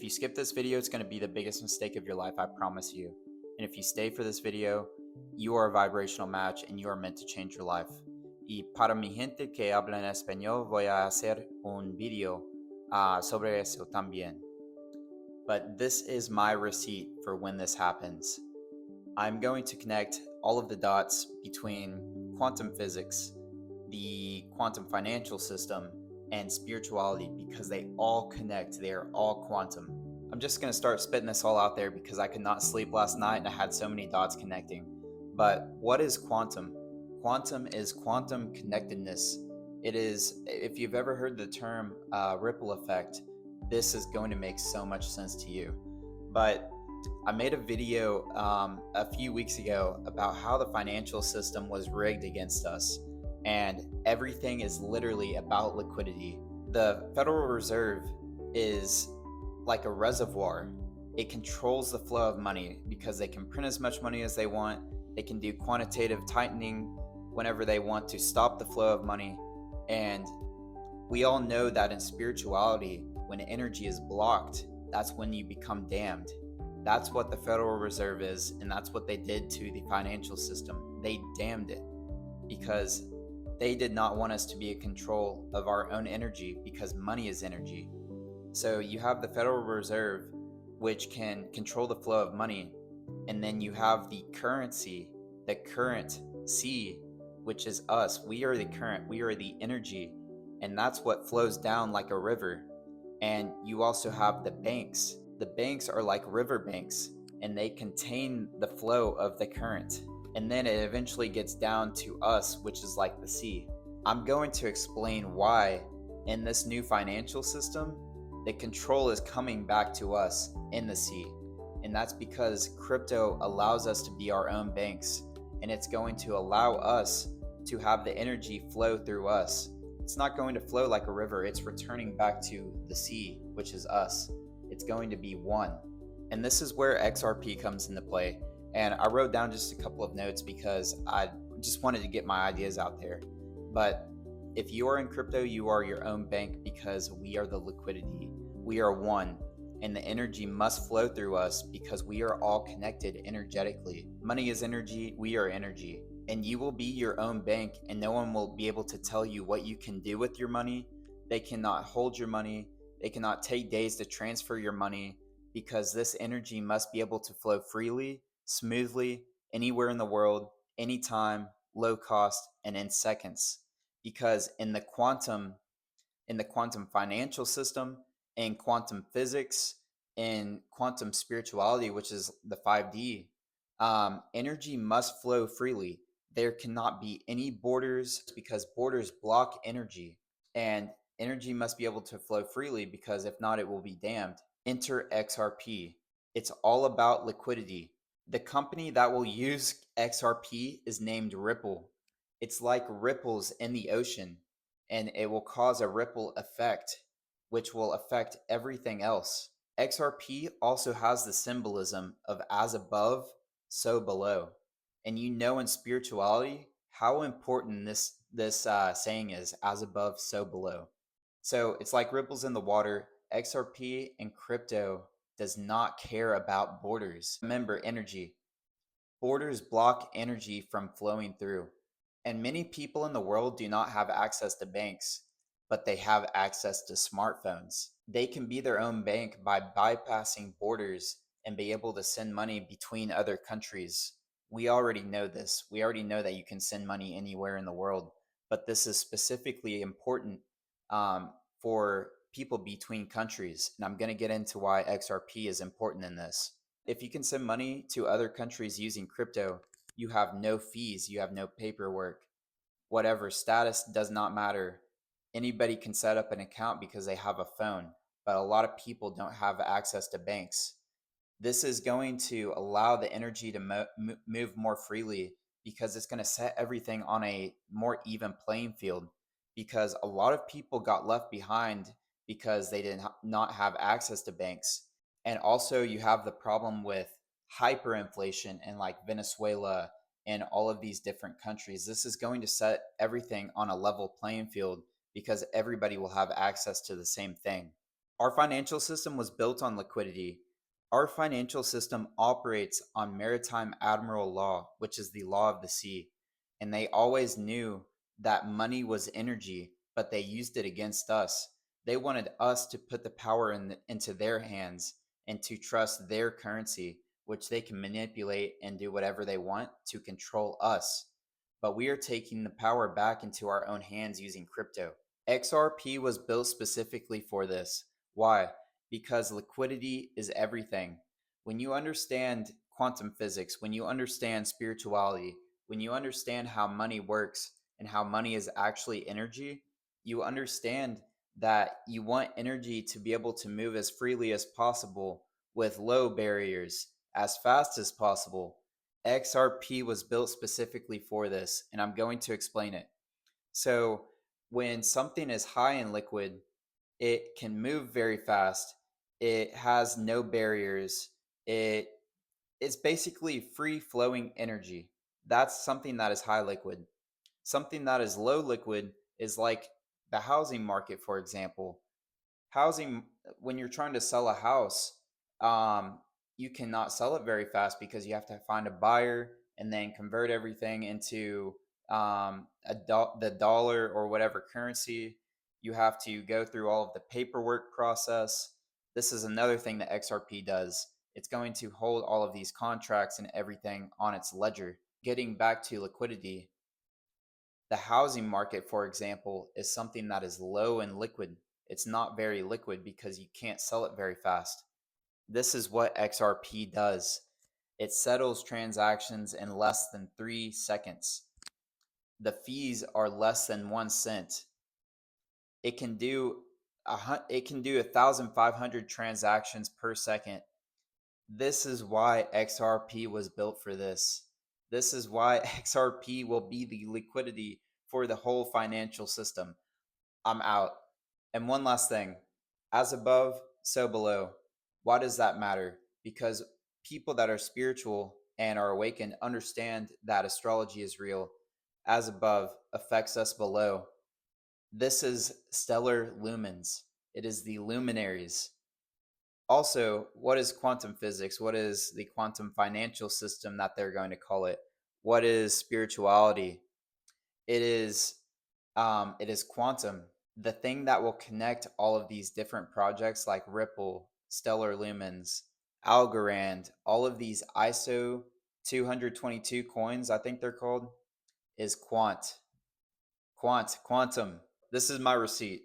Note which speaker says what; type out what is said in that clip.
Speaker 1: If you skip this video, it's going to be the biggest mistake of your life, I promise you. And if you stay for this video, you are a vibrational match and you are meant to change your life. Y para mi gente que habla en español, voy a hacer un video sobre eso también. But this is my receipt for when this happens. I'm going to connect all of the dots between quantum physics, the quantum financial system, and spirituality because they all connect. They are all quantum. I'm just going to start spitting this all out there because I could not sleep last night and I had so many dots connecting. But what is quantum? Quantum is quantum connectedness. It is, if you've ever heard the term ripple effect, this is going to make so much sense to you. But I made a video a few weeks ago about how the financial system was rigged against us, and everything is literally about liquidity. The Federal Reserve is like a reservoir. It controls the flow of money because they can print as much money as they want. They can do quantitative tightening whenever they want to stop the flow of money. And we all know that in spirituality, when energy is blocked, that's when you become damned. That's what the Federal Reserve is, and that's what they did to the financial system. They damned it because they did not want us to be in control of our own energy because money is energy. So you have the Federal Reserve, which can control the flow of money, and then you have the currency, the current C, which is us. We are the current, we are the energy, and that's what flows down like a river. And you also have the banks. The banks are like river banks, and they contain the flow of the current. And then it eventually gets down to us, which is like the sea. I'm going to explain why in this new financial system, the control is coming back to us in the sea. And that's because crypto allows us to be our own banks, and it's going to allow us to have the energy flow through us. It's not going to flow like a river, it's returning back to the sea, which is us. It's going to be one. And this is where XRP comes into play. And I wrote down just a couple of notes because I just wanted to get my ideas out there. But if you are in crypto, you are your own bank because we are the liquidity. We are one. And the energy must flow through us because we are all connected energetically. Money is energy, we are energy. And you will be your own bank, and no one will be able to tell you what you can do with your money. They cannot hold your money. They cannot take days to transfer your money because this energy must be able to flow freely, smoothly, anywhere in the world, anytime, low cost, and in seconds. Because in the quantum financial system, in quantum physics, in quantum spirituality, which is the 5D, energy must flow freely. There cannot be any borders because borders block energy, and energy must be able to flow freely because if not, it will be damned. Enter XRP. It's all about liquidity. The company that will use XRP is named Ripple. It's like ripples in the ocean, and it will cause a ripple effect, which will affect everything else. XRP also has the symbolism of as above, so below. And you know in spirituality how important this saying is, as above, so below. So it's like ripples in the water. XRP and crypto does not care about borders. Remember, energy. Borders block energy from flowing through. And many people in the world do not have access to banks, but they have access to smartphones. They can be their own bank by bypassing borders and be able to send money between other countries. We already know this. We already know that you can send money anywhere in the world, but this is specifically important for people between countries. And I'm going to get into why XRP is important in this. If you can send money to other countries using crypto, you have no fees, you have no paperwork, whatever status does not matter. Anybody can set up an account because they have a phone, but a lot of people don't have access to banks. This is going to allow the energy to move more freely because it's going to set everything on a more even playing field, because a lot of people got left behind because they did not have access to banks. And also you have the problem with hyperinflation in like Venezuela and all of these different countries. This is going to set everything on a level playing field because everybody will have access to the same thing. Our financial system was built on liquidity. Our financial system operates on maritime admiral law, which is the law of the sea. And they always knew that money was energy, but they used it against us. They wanted us to put the power into their hands and to trust their currency, which they can manipulate and do whatever they want to control us. But we are taking the power back into our own hands using crypto. XRP was built specifically for this. Why? Because liquidity is everything. When you understand quantum physics, when you understand spirituality, when you understand how money works and how money is actually energy, you understand that you want energy to be able to move as freely as possible with low barriers, as fast as possible. XRP was built specifically for this, and I'm going to explain it. So, when something is high in liquid, it can move very fast. It has no barriers. It is basically free flowing energy. That's something that is high liquid. Something that is low liquid is like the housing market, for example. Housing, when you're trying to sell a house, um, you cannot sell it very fast because you have to find a buyer and then convert everything into the dollar or whatever currency. You have to go through all of the paperwork process. This is another thing that XRP does. It's going to hold all of these contracts and everything on its ledger. Getting back to liquidity, the housing market, for example, is something that is low in liquid. It's not very liquid because you can't sell it very fast. This is what XRP does. It settles transactions in less than 3 seconds. The fees are less than 1 cent. It can do 1,500 transactions per second. This is why XRP was built for this. This is why XRP will be the liquidity for the whole financial system. I'm out. And one last thing, as above, so below. Why does that matter? Because people that are spiritual and are awakened understand that astrology is real. As above affects us below. This is stellar lumens. It is the luminaries. Also, what is quantum physics? What is the quantum financial system that they're going to call it? What is spirituality? It is quantum. The thing that will connect all of these different projects like Ripple, Stellar Lumens, Algorand, all of these ISO 222 coins, I think they're called, is quantum. This is my receipt.